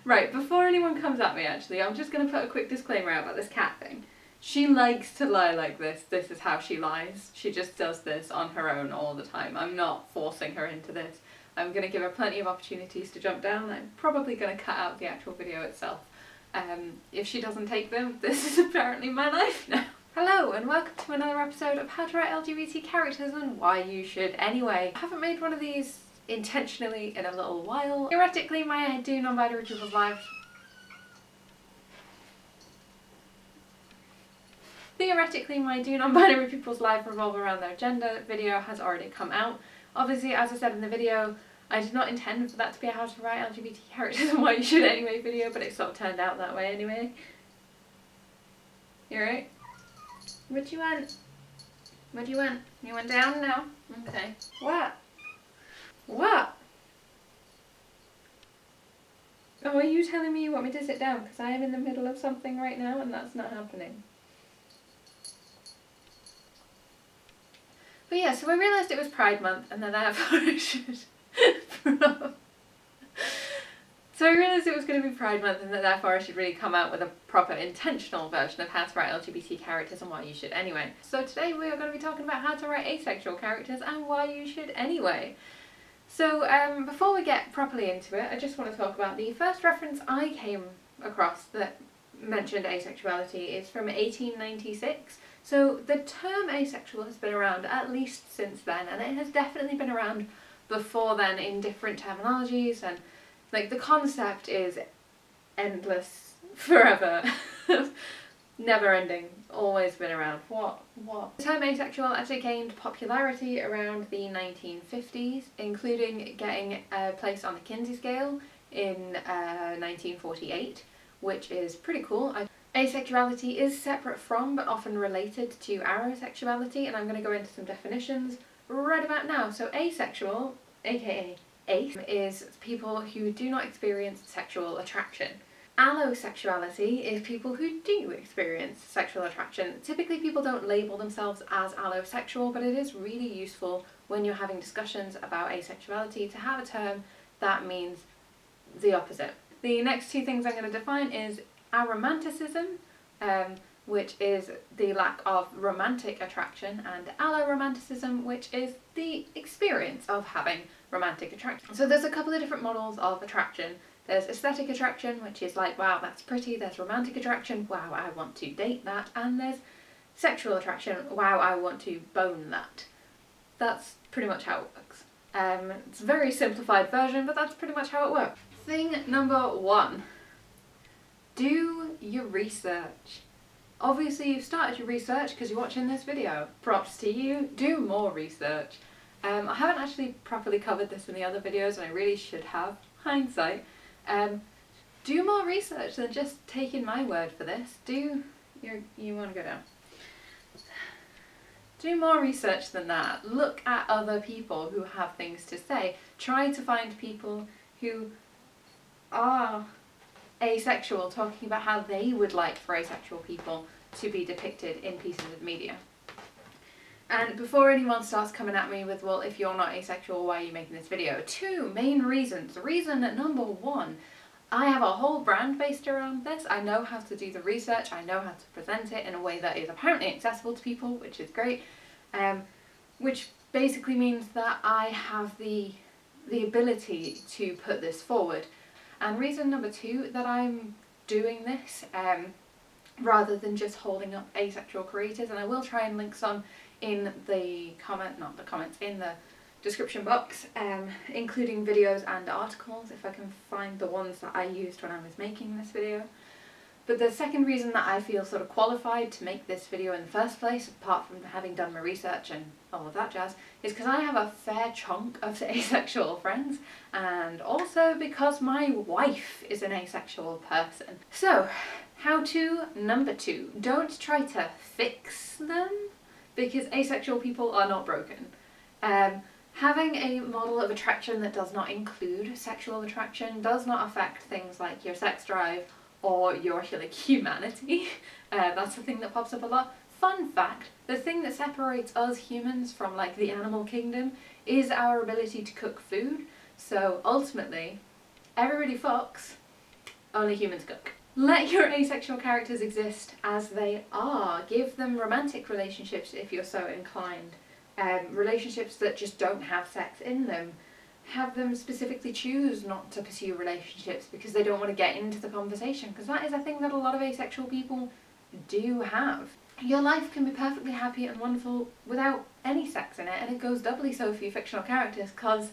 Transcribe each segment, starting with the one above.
Right, before anyone comes at me actually, I'm just going to put a quick disclaimer out about this cat thing. She likes to lie like this. This is how she lies. She just does this on her own all the time. I'm not forcing her into this. I'm going to give her plenty of opportunities to jump down. I'm probably going to cut out the actual video itself. If she doesn't take them, this is apparently my life now. Hello and welcome to another episode of How to Write LGBT Characters and Why You Should Anyway. I haven't made one of these intentionally in a little while. Theoretically, my Do Non-Binary People's Life revolve around their gender video has already come out. Obviously, as I said in the video, I did not intend for that to be a How to Write LGBT Characters and Why You Should Anyway video, but it sort of turned out that way anyway. You right? What you want? What do you want? You want down now? Okay. What? What? Oh, are you telling me you want me to sit down? Because I am in the middle of something right now and that's not happening. But yeah, so I realised it was Pride Month and then therefore I should... So I realised it was going to be Pride Month and that therefore I should really come out with a proper intentional version of how to write LGBT characters and why you should anyway. So today we are going to be talking about how to write asexual characters and why you should anyway. So before we get properly into it, I just want to talk about the first reference I came across that mentioned asexuality is from 1896. So the term asexual has been around at least since then, and it has definitely been around before then in different terminologies, and like the concept is endless, forever, never ending, always been around. What? The term asexual actually gained popularity around the 1950s, including getting a place on the Kinsey scale in 1948, which is pretty cool. Asexuality is separate from, but often related to asexuality, and I'm going to go into some definitions right about now. So asexual, aka ace, is people who do not experience sexual attraction. Allosexuality is people who do experience sexual attraction. Typically people don't label themselves as allosexual, but it is really useful when you're having discussions about asexuality to have a term that means the opposite. The next two things I'm going to define is aromanticism, which is the lack of romantic attraction, and alloromanticism, which is the experience of having romantic attraction. So there's a couple of different models of attraction. There's aesthetic attraction, which is like, wow, that's pretty. There's romantic attraction, wow, I want to date that. And there's sexual attraction, wow, I want to bone that. That's pretty much how it works. It's a very simplified version, but that's pretty much how it works. Thing number one. Do your research. Obviously you've started your research because you're watching this video. Props to you. Do more research. I haven't actually properly covered this in the other videos and I really should have. Hindsight. Do more research than just taking my word for this. You want to go down. Do more research than that. Look at other people who have things to say. Try to find people who are asexual talking about how they would like for asexual people to be depicted in pieces of media. And before anyone starts coming at me with, well, if you're not asexual, why are you making this video? Two main reasons. Reason number one, I have a whole brand based around this. I know how to do the research, I know how to present it in a way that is apparently accessible to people, which is great, which basically means that I have the ability to put this forward. And reason number two that I'm doing this, rather than just holding up asexual creators, and I will try and link some in the in the description box, including videos and articles if I can find the ones that I used when I was making this video. But the second reason that I feel sort of qualified to make this video in the first place, apart from having done my research and all of that jazz, is because I have a fair chunk of asexual friends, and also because my wife is an asexual person. So, how-to number two. Don't try to fix them, because asexual people are not broken. Having a model of attraction that does not include sexual attraction does not affect things like your sex drive or your humanity. That's the thing that pops up a lot. Fun fact, the thing that separates us humans from like the animal kingdom is our ability to cook food. So ultimately, everybody fucks Only humans cook. Let your asexual characters exist as they are. Give them romantic relationships if you're so inclined. Relationships that just don't have sex in them. Have them specifically choose not to pursue relationships because they don't want to get into the conversation, because that is a thing that a lot of asexual people do have. Your life can be perfectly happy and wonderful without any sex in it, and it goes doubly so for your fictional characters because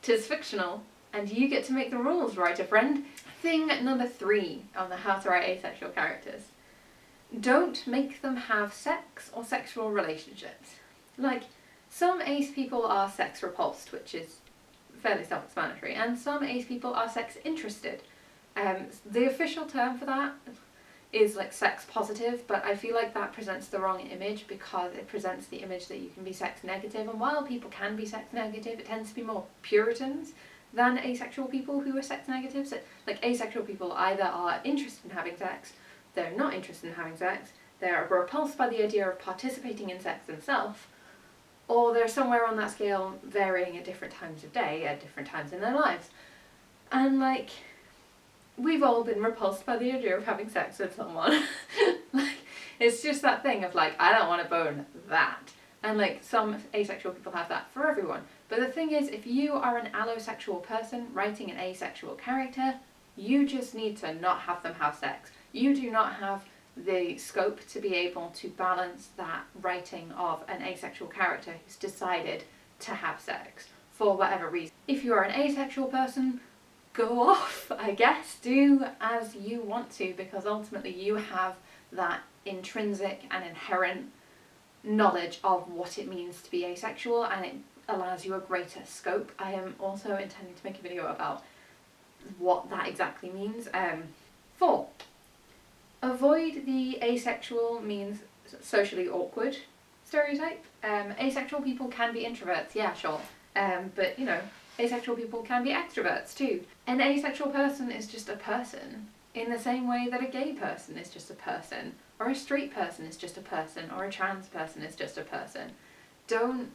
'tis fictional and you get to make the rules, right, a friend? Thing number 3 on the how to write asexual characters. Don't make them have sex or sexual relationships. Like, some ace people are sex repulsed, which is fairly self-explanatory, and some ace people are sex interested. The official term for that is like sex positive, but I feel like that presents the wrong image because it presents the image that you can be sex negative, and while people can be sex negative, it tends to be more Puritans than asexual people who are sex negative. So, like, asexual people either are interested in having sex, they're not interested in having sex, they're repulsed by the idea of participating in sex themselves, or they're somewhere on that scale, varying at different times of day, at different times in their lives. And like, we've all been repulsed by the idea of having sex with someone. Like, it's just that thing of like, I don't want to bone that. And like, some asexual people have that for everyone. But the thing is, if you are an allosexual person writing an asexual character, you just need to not have them have sex. You do not have the scope to be able to balance that writing of an asexual character who's decided to have sex for whatever reason. If you are an asexual person, go off, I guess. Do as you want to, because ultimately you have that intrinsic and inherent knowledge of what it means to be asexual, and it allows you a greater scope. I am also intending to make a video about what that exactly means. 4. Avoid the asexual means socially awkward stereotype. Asexual people can be introverts, yeah, sure. But you know, asexual people can be extroverts too. An asexual person is just a person, in the same way that a gay person is just a person, or a straight person is just a person, or a trans person is just a person. Don't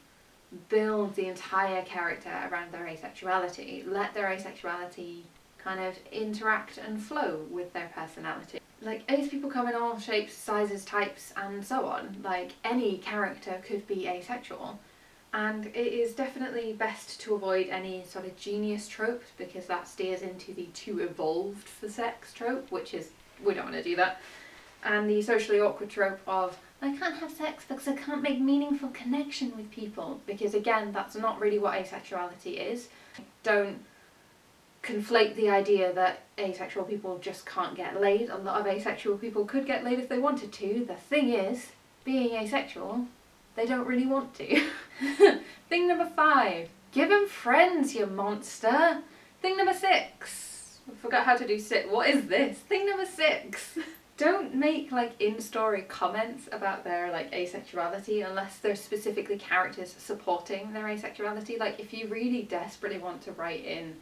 build the entire character around their asexuality. Let their asexuality kind of interact and flow with their personality. Like, ace people come in all shapes, sizes, types, and so on. Like, any character could be asexual. And it is definitely best to avoid any sort of genius trope, because that steers into the too evolved for sex trope, which is, we don't want to do that. And the socially awkward trope of, I can't have sex because I can't make meaningful connection with people, because again, that's not really what asexuality is. Don't conflate the idea that asexual people just can't get laid. A lot of asexual people could get laid if they wanted to. The thing is, being asexual, they don't really want to. Thing number 5, give them friends, you monster. Thing number 6, I forgot how to do sit. What is this? Thing number 6. Don't make like in-story comments about their like asexuality unless they're specifically characters supporting their asexuality. Like, if you really desperately want to write in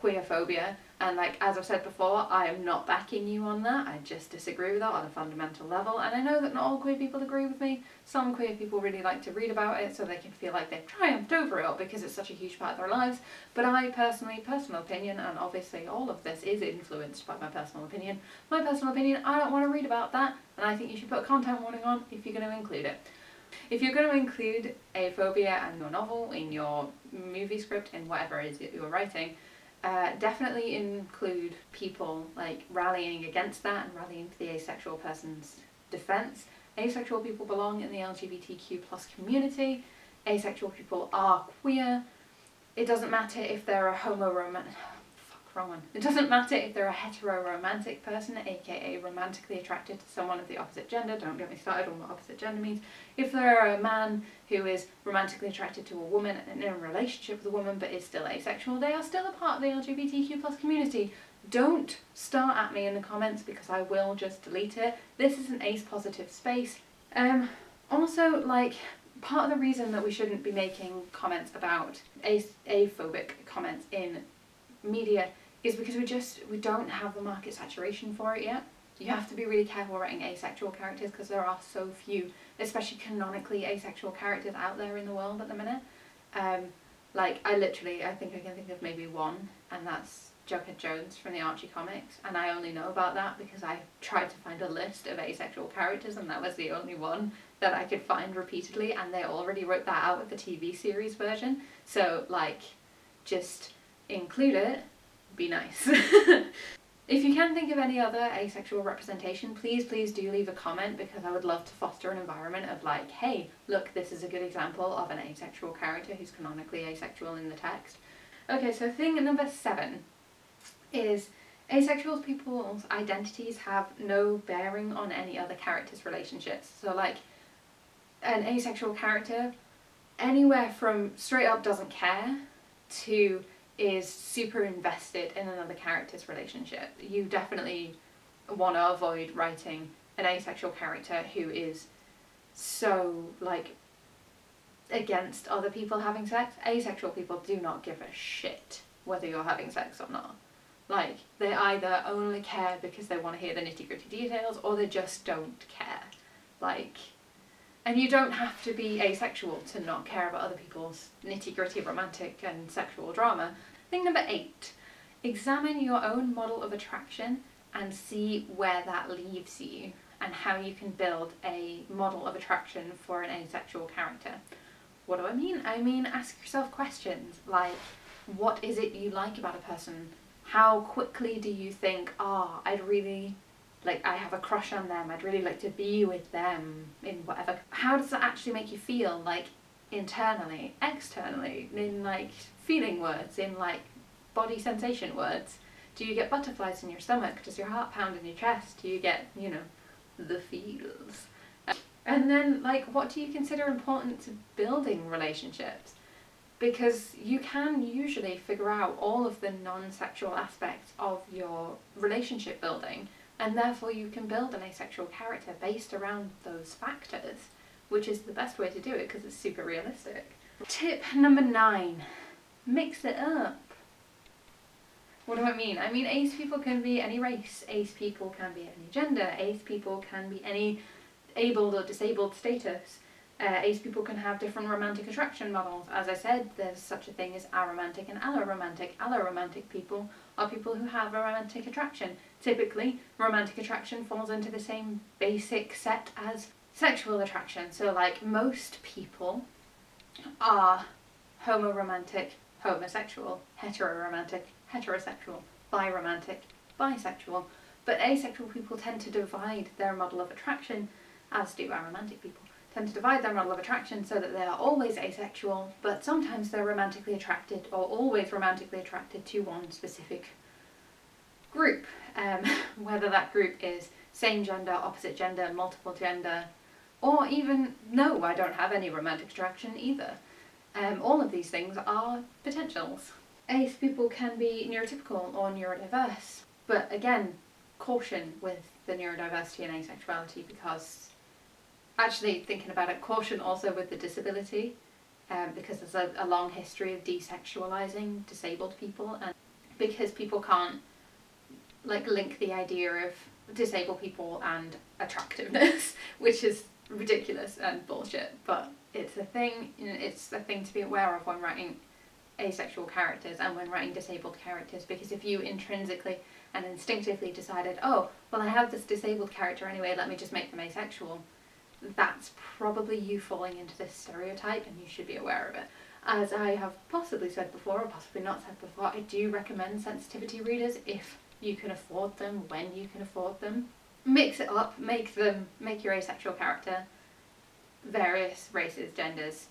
queerphobia, and like, as I've said before, I am not backing you on that, I just disagree with that on a fundamental level, and I know that not all queer people agree with me. Some queer people really like to read about it so they can feel like they've triumphed over it because it's such a huge part of their lives, but I personally, personal opinion, and obviously all of this is influenced by my personal opinion, I don't want to read about that, and I think you should put a content warning on if you're going to include it. If you're going to include aphobia in your novel, in your movie script, in whatever it is that you're writing, definitely include people like rallying against that and rallying to the asexual person's defense. Asexual people belong in the LGBTQ+ community. Asexual people are queer. It doesn't matter if they're a It doesn't matter if they're a hetero-romantic person, aka romantically attracted to someone of the opposite gender. Don't get me started on what opposite gender means. If they're a man who is romantically attracted to a woman and in a relationship with a woman but is still asexual, they are still a part of the LGBTQ+ community. Don't start at me in the comments because I will just delete it. This is an ace-positive space. Also, like, part of the reason that we shouldn't be making comments about aphobic comments in media is because we don't have the market saturation for it yet. You have to be really careful writing asexual characters because there are so few, especially canonically asexual characters out there in the world at the minute. Like, I think I can think of maybe one, and that's Jughead Jones from the Archie comics, and I only know about that because I tried to find a list of asexual characters and that was the only one that I could find repeatedly, and they already wrote that out with the TV series version, so like, just include it, be nice. If you can think of any other asexual representation, please do leave a comment, because I would love to foster an environment of like, hey, look, this is a good example of an asexual character who's canonically asexual in the text. Okay, so thing number 7 is asexual people's identities have no bearing on any other character's relationships. So like, an asexual character, anywhere from straight up doesn't care to is super invested in another character's relationship. You definitely want to avoid writing an asexual character who is so like against other people having sex. Asexual people do not give a shit whether you're having sex or not. Like, they either only care because they want to hear the nitty-gritty details, or they just don't care. Like, and you don't have to be asexual to not care about other people's nitty-gritty romantic and sexual drama. Thing number 8, examine your own model of attraction and see where that leaves you, and how you can build a model of attraction for an asexual character. What do I mean? I mean, ask yourself questions like, what is it you like about a person? How quickly do you think, oh, I'd really, like, I have a crush on them, I'd really like to be with them in whatever. How does that actually make you feel, like, internally, externally, in, like, feeling words, in, like, body sensation words? Do you get butterflies in your stomach? Does your heart pound in your chest? Do you get, you know, the feels? And then, like, what do you consider important to building relationships? Because you can usually figure out all of the non-sexual aspects of your relationship building, and therefore you can build an asexual character based around those factors, which is the best way to do it because it's super realistic. Tip number 9, mix it up. What do I mean? I mean, ace people can be any race, ace people can be any gender, ace people can be any abled or disabled status. Ace people can have different romantic attraction models. As I said, there's such a thing as aromantic and alloromantic. Alloromantic people are people who have a romantic attraction. Typically, romantic attraction falls into the same basic set as sexual attraction. So like, most people are homoromantic, homosexual, heteroromantic, heterosexual, biromantic, bisexual. But asexual people tend to divide their model of attraction, as do aromantic people. Tend to divide their model of attraction so that they are always asexual, but sometimes they're romantically attracted, or always romantically attracted to one specific group. Whether that group is same gender, opposite gender, multiple gender, or even, no, I don't have any romantic attraction either. All of these things are potentials. Ace people can be neurotypical or neurodiverse, but again, caution with the neurodiversity and asexuality, because actually, thinking about it, caution also with the disability, because there's a long history of desexualizing disabled people, and because people can't like link the idea of disabled people and attractiveness, which is ridiculous and bullshit, but it's a thing. It's a thing to be aware of when writing asexual characters and when writing disabled characters, because if you intrinsically and instinctively decided, oh, well, I have this disabled character anyway, let me just make them asexual, that's probably you falling into this stereotype, and you should be aware of it. As I have possibly said before, or possibly not said before, I do recommend sensitivity readers if you can afford them, when you can afford them. Mix it up, make your asexual character various races, genders,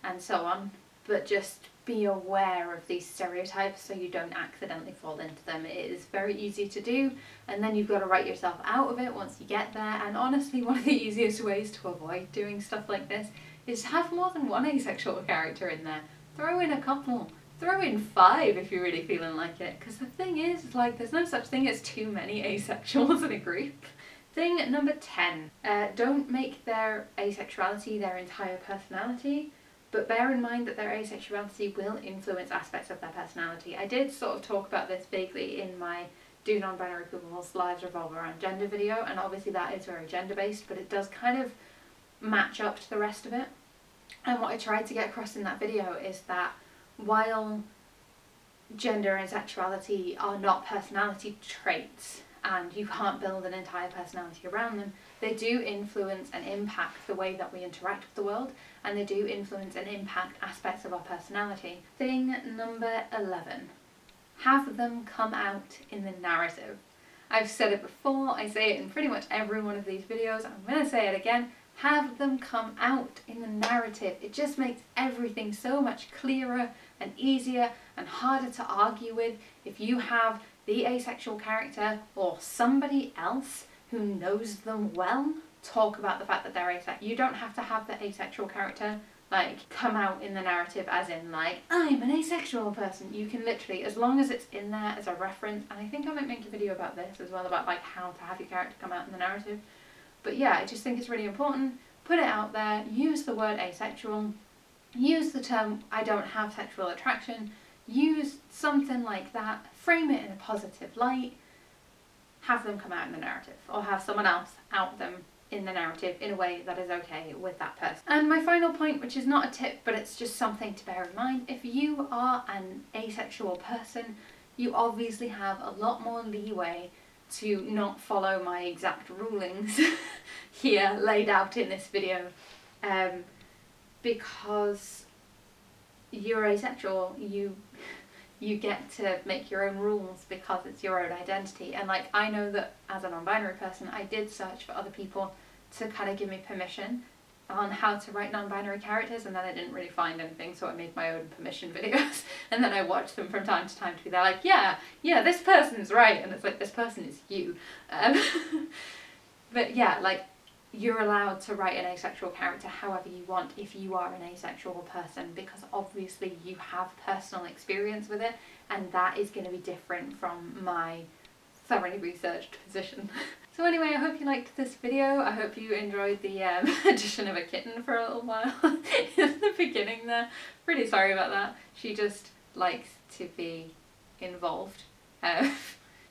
and so on, but just be aware of these stereotypes so you don't accidentally fall into them. It is very easy to do, and then you've got to write yourself out of it once you get there. And honestly, one of the easiest ways to avoid doing stuff like this is to have more than one asexual character in there. Throw in a couple, throw in 5 if you're really feeling like it, because the thing is, like, there's no such thing as too many asexuals in a group. Thing number 10, don't make their asexuality their entire personality, but bear in mind that their asexuality will influence aspects of their personality. I did sort of talk about this vaguely in my Do Non-Binary People's Lives Revolve Around Gender video, and obviously that is very gender-based, but it does kind of match up to the rest of it. And what I tried to get across in that video is that while gender and sexuality are not personality traits and you can't build an entire personality around them. They do influence and impact the way that we interact with the world, and they do influence and impact aspects of our personality. Thing number 11. Have them come out in the narrative. I've said it before, I say it in pretty much every one of these videos, I'm going to say it again. Have them come out in the narrative. It just makes everything so much clearer and easier and harder to argue with if you have the asexual character or somebody else who knows them well talk about the fact that they're asexual. You don't have to have the asexual character like come out in the narrative as in like, I'm an asexual person. You can literally, as long as it's in there as a reference, and I think I might make a video about this as well, about like how to have your character come out in the narrative. But yeah, I just think it's really important. Put it out there, use the word asexual, use the term I don't have sexual attraction, use something like that, frame it in a positive light, have them come out in the narrative, or have someone else out them in the narrative in a way that is okay with that person. And my final point, which is not a tip, but it's just something to bear in mind, if you are an asexual person, you obviously have a lot more leeway to not follow my exact rulings here laid out in this video, because you're asexual, you get to make your own rules because it's your own identity. And like, I know that as a non-binary person, I did search for other people to kind of give me permission on how to write non-binary characters, and then I didn't really find anything, so I made my own permission videos, and then I watched them from time to time to be there like, yeah, this person's right, and it's like, this person is you. But yeah, like, you're allowed to write an asexual character however you want if you are an asexual person, because obviously you have personal experience with it, and that is going to be different from my thoroughly researched position. So anyway, I hope you liked this video. I hope you enjoyed the addition of a kitten for a little while in the beginning there. Really sorry about that. She just likes to be involved.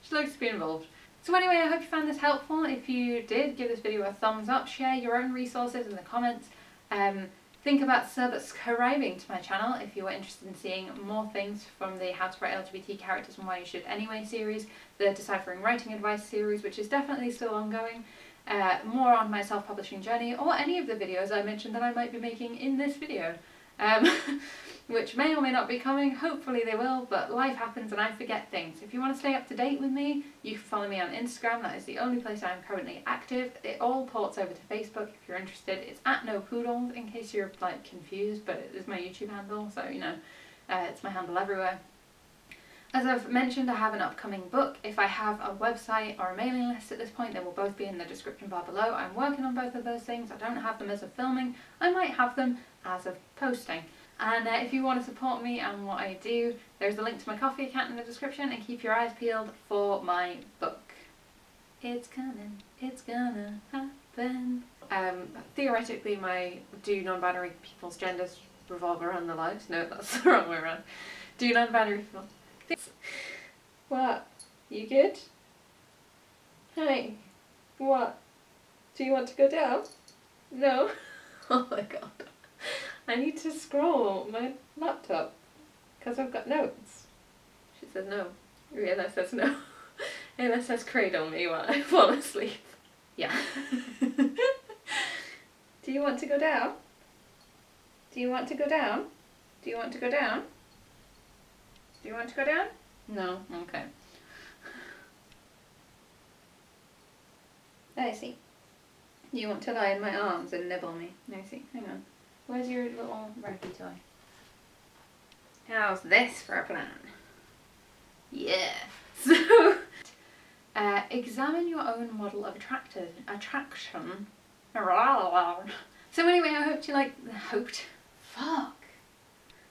She likes to be involved. So anyway, I hope you found this helpful. If you did, give this video a thumbs up, share your own resources in the comments. Think about subscribing to my channel if you are interested in seeing more things from the How to Write LGBT Characters and Why You Should Anyway series, the Deciphering Writing Advice series, which is definitely still ongoing, more on my self-publishing journey, or any of the videos I mentioned that I might be making in this video. Which may or may not be coming, hopefully they will, but life happens and I forget things. If you want to stay up to date with me, you can follow me on Instagram. That is the only place I'm currently active. It all ports over to Facebook if you're interested. It's at nopoodles, in case you're like confused, but it is my YouTube handle, so you know, it's my handle everywhere. As I've mentioned, I have an upcoming book. If I have a website or a mailing list at this point, they will both be in the description bar below. I'm working on both of those things. I don't have them as of filming. I might have them as of posting. And if you want to support me and what I do, there's a link to my Ko-fi account in the description, and keep your eyes peeled for my book. It's coming, it's gonna happen. Theoretically, my do non-binary people's genders revolve around their lives. No, that's the wrong way around. Do non-binary people. What? You good? Hey. What? Do you want to go down? No? Oh my god. I need to scroll my laptop because I've got notes. She says no. Rihanna says no. Ayla says cradle me while I fall asleep. Yeah. Do you want to go down? Do you want to go down? Do you want to go down? Do you want to go down? No? Okay. I see. You want to lie in my arms and nibble me. I see. Hang on. Where's your little rugby toy? How's this for a plan? Yeah. So, examine your own model of attraction. So anyway, I hoped you liked. Fuck.